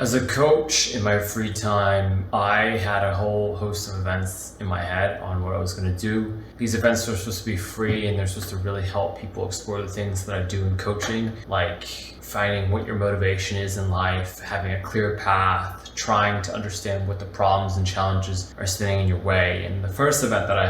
As a coach in my free time, I had a whole host of events in my head on what I was going to do. These events are supposed to be free and they're supposed to really help people explore the things that I do in coaching, like finding what your motivation is in life, having a clear path, trying to understand what the problems and challenges are standing in your way. And the first event that I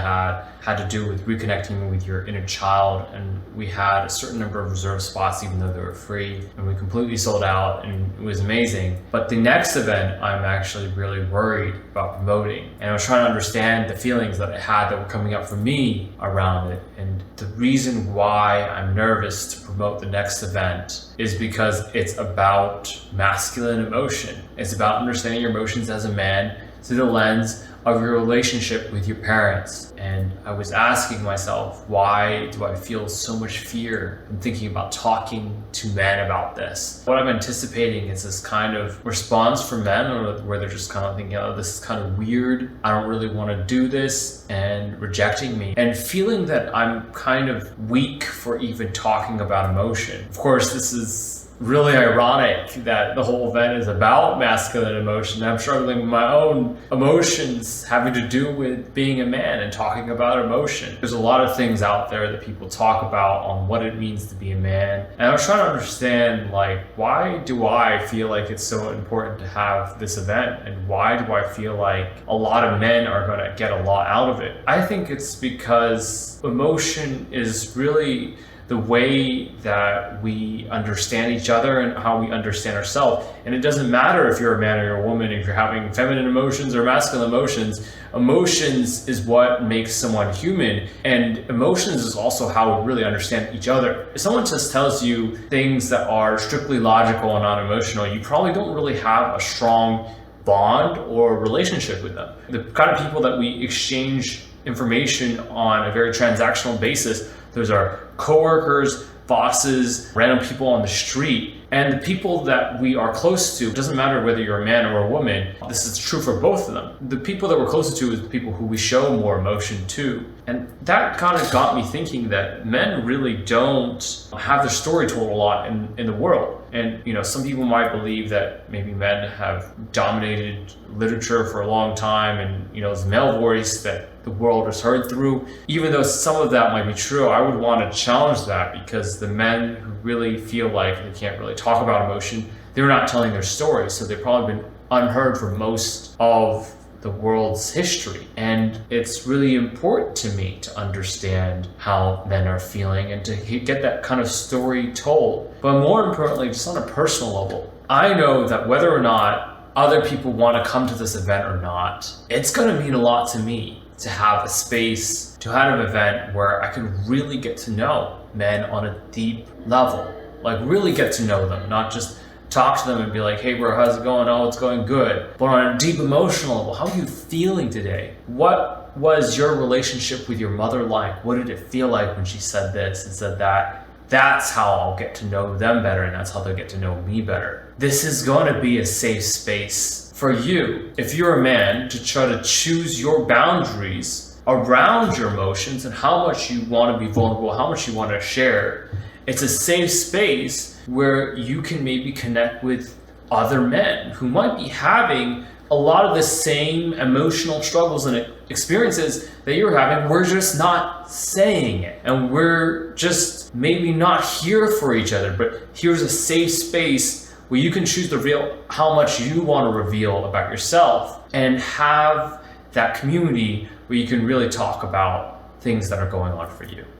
had to do with reconnecting with your inner child, and we had a certain number of reserved spots even though they were free, and we completely sold out and it was amazing. But the next event I'm actually really worried about promoting, and I was trying to understand the feelings that I had that were coming up for me around it. And the reason why I'm nervous to promote the next event is because it's about masculine emotion. It's about understanding your emotions as a man through the lens of your relationship with your parents. And I was asking myself, why do I feel so much fear in thinking about talking to men about this? What I'm anticipating is this kind of response from men, or where they're just kind of thinking, oh, this is kind of weird, I don't really want to do this, and rejecting me, and feeling that I'm kind of weak for even talking about emotion. Of course, this is really ironic that the whole event is about masculine emotion. I'm struggling with my own emotions having to do with being a man and talking about emotion. There's a lot of things out there that people talk about on what it means to be a man. And I was trying to understand, like, why do I feel like it's so important to have this event? And why do I feel like a lot of men are going to get a lot out of it? I think it's because emotion is really the way that we understand each other and how we understand ourselves. And it doesn't matter if you're a man or you're a woman, if you're having feminine emotions or masculine emotions. Emotions is what makes someone human, and emotions is also how we really understand each other. If someone just tells you things that are strictly logical and not emotional, you probably don't really have a strong bond or relationship with them. The kind of people that we exchange information on a very transactional basis, those are coworkers, bosses, random people on the street. And the people that we are close to, it doesn't matter whether you're a man or a woman, this is true for both of them. The people that we're closest to is the people who we show more emotion to. And that kind of got me thinking that men really don't have their story told a lot in the world. And, you know, some people might believe that maybe men have dominated literature for a long time, and, you know, it's male voice that the world has heard through. Even though some of that might be true, I would want to challenge that, because the men who really feel like they can't really talk about emotion, they're not telling their story. So they've probably been unheard for most of the world's history. And it's really important to me to understand how men are feeling and to get that kind of story told. But more importantly, just on a personal level, I know that whether or not other people want to come to this event or not, it's going to mean a lot to me to have a space, to have an event where I can really get to know men on a deep level. Like, really get to know them, not just talk to them and be like, hey bro, how's it going? Oh, it's going good. But on a deep emotional level, how are you feeling today? What was your relationship with your mother like? What did it feel like when she said this and said that? That's how I'll get to know them better, and that's how they'll get to know me better. This is going to be a safe space for you, if you're a man, to try to choose your boundaries around your emotions and how much you want to be vulnerable, how much you want to share. It's a safe space where you can maybe connect with other men who might be having a lot of the same emotional struggles and experiences that you're having. We're just not saying it, and we're just maybe not here for each other. But here's a safe space where you can choose to reveal how much you want to reveal about yourself, and have that community where you can really talk about things that are going on for you.